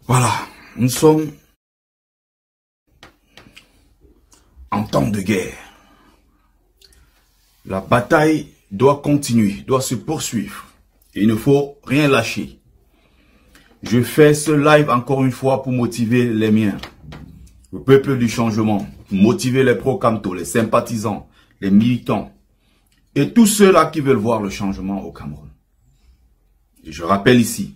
Voilà, nous sommes en temps de guerre. La bataille doit continuer, doit se poursuivre. Et il ne faut rien lâcher. Je fais ce live encore une fois pour motiver les miens. Le peuple du changement. Motiver les pro-Kamto, les sympathisants, les militants. Et tous ceux-là qui veulent voir le changement au Cameroun. Et je rappelle ici,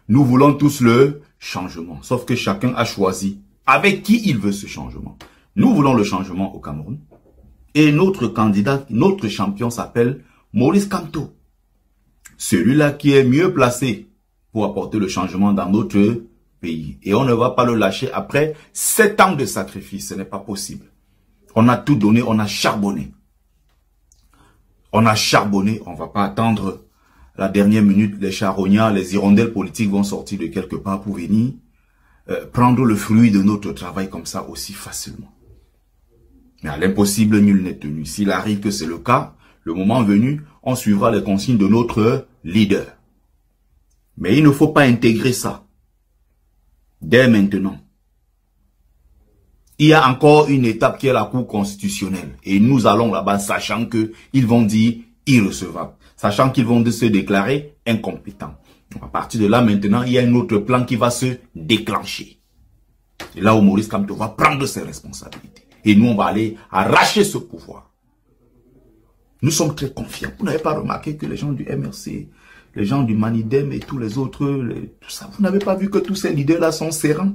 nous voulons tous le changement. Sauf que chacun a choisi avec qui il veut ce changement. Nous voulons le changement au Cameroun. Et notre candidat, notre champion s'appelle Maurice Kamto. Celui-là qui est mieux placé pour apporter le changement dans notre pays. Et on ne va pas le lâcher après 7 ans de sacrifice. Ce n'est pas possible. On a tout donné, on a charbonné. On a charbonné, on ne va pas attendre la dernière minute. Les charognards, les hirondelles politiques vont sortir de quelque part pour venir prendre le fruit de notre travail comme ça aussi facilement. Mais à l'impossible, nul n'est tenu. S'il arrive que c'est le cas, le moment venu, on suivra les consignes de notre leader. Mais il ne faut pas intégrer ça. Dès maintenant. Il y a encore une étape qui est la Cour constitutionnelle. Et nous allons là-bas sachant qu'ils vont dire irrecevable. Sachant qu'ils vont se déclarer incompétents. À partir de là maintenant, il y a un autre plan qui va se déclencher. C'est là où Maurice Kamto va prendre ses responsabilités. Et nous, on va aller arracher ce pouvoir. Nous sommes très confiants. Vous n'avez pas remarqué que les gens du MRC, les gens du Manidem et tous les autres, tout ça, vous n'avez pas vu que tous ces leaders-là sont serrants?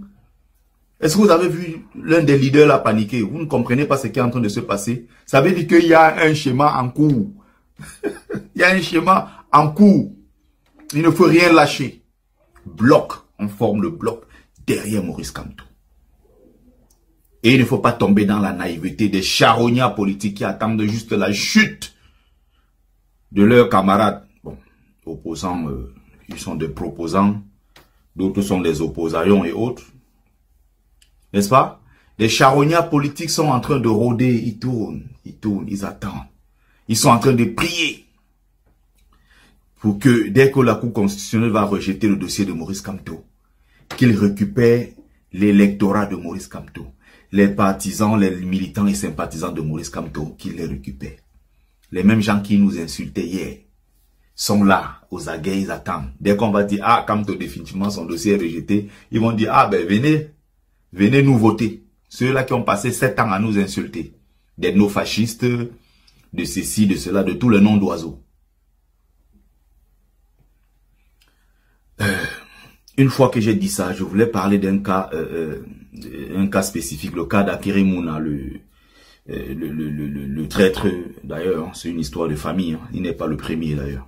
Est-ce que vous avez vu l'un des leaders là paniquer? Vous ne comprenez pas ce qui est en train de se passer? Ça veut dire qu'il y a un schéma en cours. Il y a un schéma en cours. Il ne faut rien lâcher. Bloc, on forme le bloc derrière Maurice Kamto. Et il ne faut pas tomber dans la naïveté des charognards politiques qui attendent juste la chute de leurs camarades. Bon, opposants, ils sont des proposants, d'autres sont des opposaillons et autres. N'est-ce pas? Les charognards politiques sont en train de rôder, ils tournent, ils attendent. Ils sont en train de prier pour que, dès que la Cour constitutionnelle va rejeter le dossier de Maurice Kamto, qu'il récupère l'électorat de Maurice Kamto. Les partisans, les militants et sympathisants de Maurice Kamto, qu'ils les récupèrent. Les mêmes gens qui nous insultaient hier sont là, aux aguets, ils attendent. Dès qu'on va dire, ah, Kamto, définitivement, son dossier est rejeté, ils vont dire, ah, ben, venez nous voter. Ceux-là qui ont passé 7 ans à nous insulter. Des no-fascistes, de ceci, de cela, de tous les noms d'oiseaux. Une fois que j'ai dit ça, je voulais parler d'un cas, un cas spécifique, le cas d'Akere Mouna, le traître. D'ailleurs, c'est une histoire de famille, hein. Il n'est pas le premier d'ailleurs.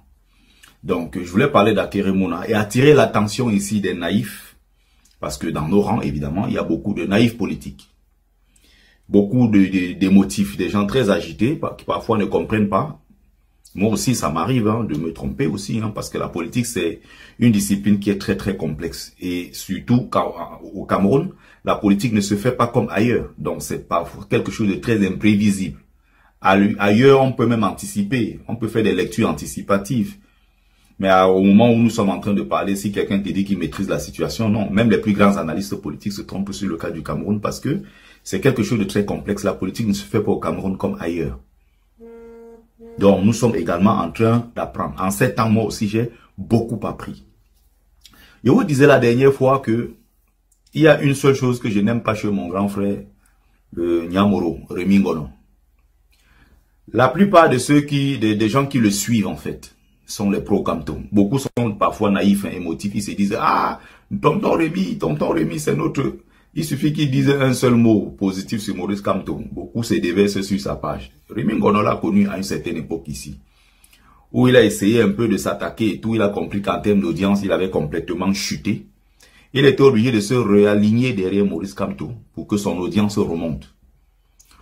Donc, je voulais parler d'Akere Mouna et attirer l'attention ici des naïfs, parce que dans nos rangs, évidemment, il y a beaucoup de naïfs politiques. Beaucoup d'émotifs, des gens très agités, qui parfois ne comprennent pas. Moi aussi, ça m'arrive de me tromper aussi, parce que la politique, c'est une discipline qui est très, très complexe. Et surtout, au Cameroun, la politique ne se fait pas comme ailleurs. Donc, c'est pas quelque chose de très imprévisible. Ailleurs, on peut même anticiper. On peut faire des lectures anticipatives. Mais au moment où nous sommes en train de parler, si quelqu'un te dit qu'il maîtrise la situation, non. Même les plus grands analystes politiques se trompent sur le cas du Cameroun parce que c'est quelque chose de très complexe. La politique ne se fait pas au Cameroun comme ailleurs. Donc, nous sommes également en train d'apprendre. En 7 ans, moi aussi, j'ai beaucoup appris. Je vous disais la dernière fois que il y a une seule chose que je n'aime pas chez mon grand frère, le Nyamoro, Rémi Ngono. La plupart de des gens qui le suivent, en fait, sont les pro-Kamto. Beaucoup sont parfois naïfs, émotifs. Ils se disent, ah, tonton Rémi, c'est notre... Il suffit qu'il dise un seul mot positif sur Maurice Kamto. Beaucoup se déversent sur sa page. Rémi Ngono l'a connu à une certaine époque ici, où il a essayé un peu de s'attaquer et tout. Il a compris qu'en termes d'audience, il avait complètement chuté. Il était obligé de se réaligner derrière Maurice Kamto pour que son audience remonte.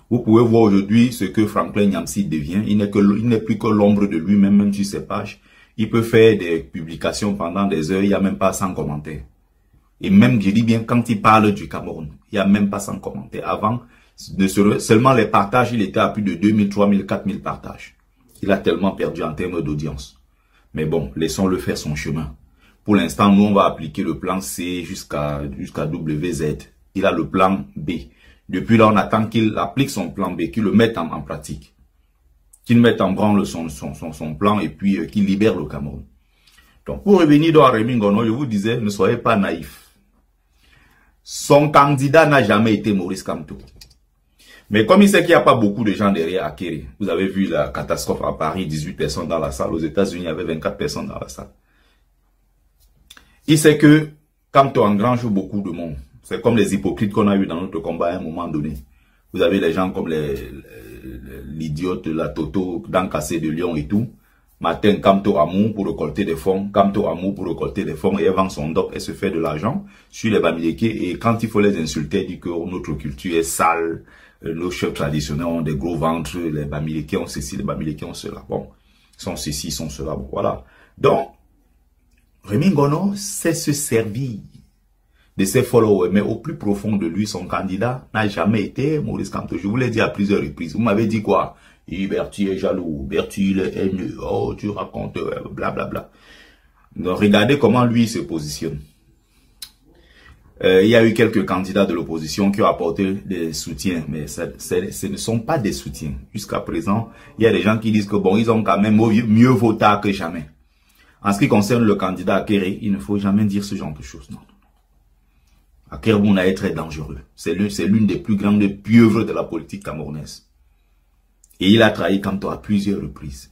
Vous pouvez voir aujourd'hui ce que Franklin Nyamsi devient. Il n'est plus que l'ombre de lui-même, même sur ses pages. Il peut faire des publications pendant des heures, il n'y a même pas 100 commentaires. Et même, je dis bien, quand il parle du Cameroun, il n'y a même pas 100 commentaires. Avant, seulement les partages, il était à plus de 2000, 3000, 4000 partages. Il a tellement perdu en termes d'audience. Mais bon, laissons-le faire son chemin. Pour l'instant, nous, on va appliquer le plan C jusqu'à WZ. Il a le plan B. Depuis là, on attend qu'il applique son plan B, qu'il le mette en pratique. Qu'il mette en branle son plan et puis qu'il libère le Cameroun. Donc, pour revenir dans Rémy Ngono, je vous disais, ne soyez pas naïfs. Son candidat n'a jamais été Maurice Kamto. Mais comme il sait qu'il n'y a pas beaucoup de gens derrière Akere, vous avez vu la catastrophe à Paris, 18 personnes dans la salle. Aux États-Unis, il y avait 24 personnes dans la salle. Il sait que Kamto engrange beaucoup de monde. C'est comme les hypocrites qu'on a eu dans notre combat à un moment donné. Vous avez des gens comme l'idiote, la Toto, dans Cassé de Lyon et tout. Matin, Kamto Amour pour récolter des fonds. Kamto Amour pour récolter des fonds. Et elle vend son dope et se fait de l'argent sur les Bamileke. Et quand il faut les insulter, il dit que notre culture est sale. Nos chefs traditionnels ont des gros ventres. Les Bamileke ont ceci, les Bamileke ont cela. Bon, ils sont ceci, ils sont cela. Bon, voilà. Donc, Rémy Ngono sait se servir de ses followers, mais au plus profond de lui, son candidat n'a jamais été Maurice Kamto. Je vous l'ai dit à plusieurs reprises. Vous m'avez dit quoi? Bertie est jaloux, Bertie est haineux, oh tu racontes, blablabla. Donc regardez comment lui se positionne. Il y a eu quelques candidats de l'opposition qui ont apporté des soutiens, mais ce ne sont pas des soutiens. Jusqu'à présent, il y a des gens qui disent que bon, ils ont quand même mieux voté que jamais. En ce qui concerne le candidat Akere, il ne faut jamais dire ce genre de choses. Non. Akere Mouna est très dangereux. C'est l'une des plus grandes pieuvres de la politique camerounaise. Et il a trahi Kamto à plusieurs reprises.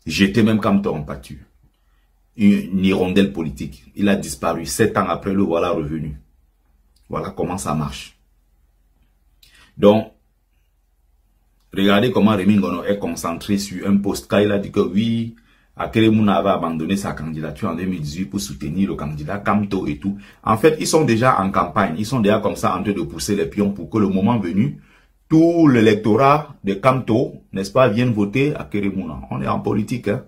J'étais même Kamto en pâture. Une hirondelle politique. Il a disparu. 7 ans après, le voilà revenu. Voilà comment ça marche. Donc, regardez comment Rémy Ngono est concentré sur un post. Quand il a dit que oui, Akere Mouna avait abandonné sa candidature en 2018 pour soutenir le candidat Kamto et tout. En fait, ils sont déjà en campagne. Ils sont déjà comme ça en train de pousser les pions pour que le moment venu, tout l'électorat de Kamto, n'est-ce pas, vienne voter Akere Mouna. On est en politique, hein.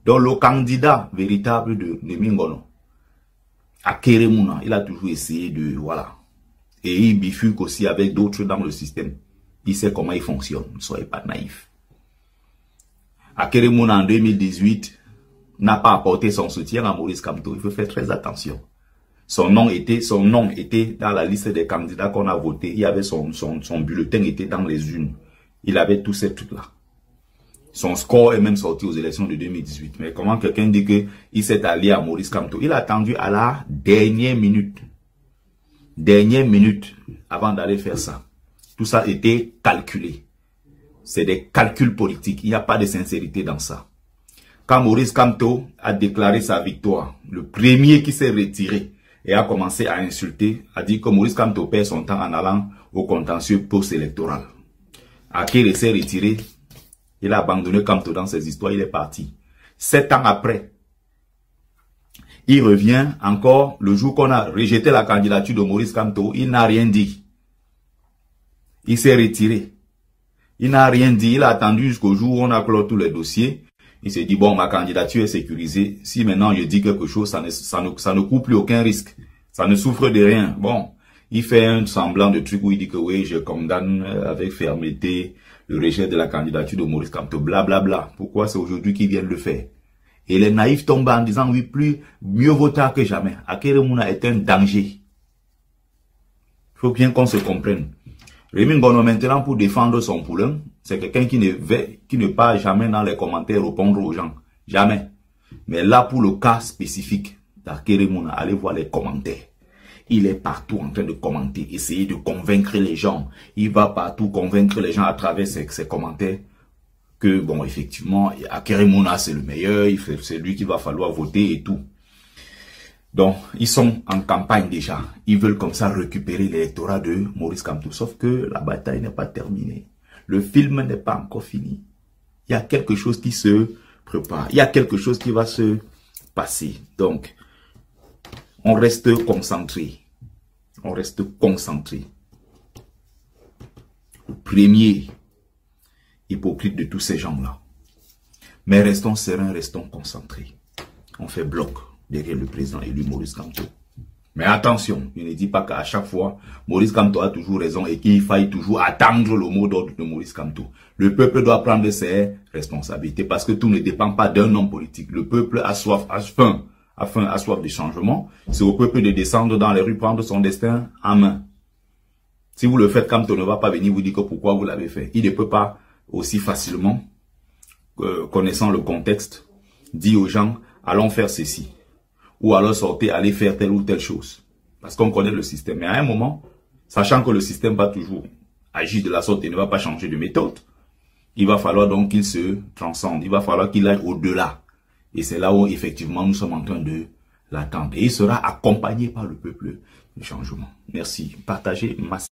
Donc le candidat véritable de Rémy Ngono, Akere Mouna, il a toujours essayé de, voilà. Et il bifurque aussi avec d'autres dans le système. Il sait comment il fonctionne. Ne soyez pas naïfs. Akere Mouna en 2018 n'a pas apporté son soutien à Maurice Kamto. Il faut faire très attention. Son nom était dans la liste des candidats qu'on a voté. Il y avait son bulletin était dans les urnes. Il avait tous ces trucs-là. Son score est même sorti aux élections de 2018. Mais comment quelqu'un dit qu'il s'est allié à Maurice Kamto? Il a attendu à la dernière minute. Dernière minute avant d'aller faire ça. Tout ça était calculé. C'est des calculs politiques. Il n'y a pas de sincérité dans ça. Quand Maurice Kamto a déclaré sa victoire, le premier qui s'est retiré et a commencé à insulter, a dit que Maurice Kamto perd son temps en allant au contentieux post-électoral. Akere s'est retiré. Il a abandonné Kamto dans ses histoires, il est parti. 7 ans après, il revient encore le jour qu'on a rejeté la candidature de Maurice Kamto, il n'a rien dit. Il s'est retiré. Il n'a rien dit, il a attendu jusqu'au jour où on a clos tous les dossiers. Il s'est dit, bon, ma candidature est sécurisée. Si maintenant je dis quelque chose, ça ne court plus aucun risque. Ça ne souffre de rien. Bon, il fait un semblant de truc où il dit que oui, je condamne avec fermeté le rejet de la candidature de Maurice Kamto, blablabla. Pourquoi c'est aujourd'hui qu'ils viennent le faire? Et les naïfs tombent en disant, oui, mieux vaut tard que jamais. Akere Mouna est un danger. Il faut bien qu'on se comprenne. Rémy Ngono maintenant pour défendre son poulain, c'est quelqu'un qui ne part jamais dans les commentaires répondre aux gens. Jamais. Mais là pour le cas spécifique d'Akere Mouna, allez voir les commentaires. Il est partout en train de commenter, essayer de convaincre les gens. Il va partout convaincre les gens à travers ses commentaires que, bon, effectivement, Akere Mouna, c'est le meilleur, c'est lui qu'il va falloir voter et tout. Donc, ils sont en campagne déjà. Ils veulent comme ça récupérer l'électorat de Maurice Kamto. Sauf que la bataille n'est pas terminée. Le film n'est pas encore fini. Il y a quelque chose qui se prépare. Il y a quelque chose qui va se passer. Donc, on reste concentré. On reste concentré. Le premier hypocrite de tous ces gens-là. Mais restons sereins, restons concentrés. On fait bloc derrière le président élu Maurice Kamto. Mais attention, je ne dis pas qu'à chaque fois, Maurice Kamto a toujours raison et qu'il faille toujours attendre le mot d'ordre de Maurice Kamto. Le peuple doit prendre ses responsabilités parce que tout ne dépend pas d'un homme politique. Le peuple a soif, a faim, a faim, a soif de changement, c'est au peuple de descendre dans les rues, prendre son destin en main. Si vous le faites, Kamto ne va pas venir vous dire que pourquoi vous l'avez fait. Il ne peut pas aussi facilement, connaissant le contexte, dire aux gens, allons faire ceci. Ou alors sortez, allez faire telle ou telle chose. Parce qu'on connaît le système. Mais à un moment, sachant que le système va toujours agir de la sorte et ne va pas changer de méthode, il va falloir donc qu'il se transcende. Il va falloir qu'il aille au-delà. Et c'est là où, effectivement, nous sommes en train de l'attendre. Et il sera accompagné par le peuple du changement. Merci. Partagez massivement.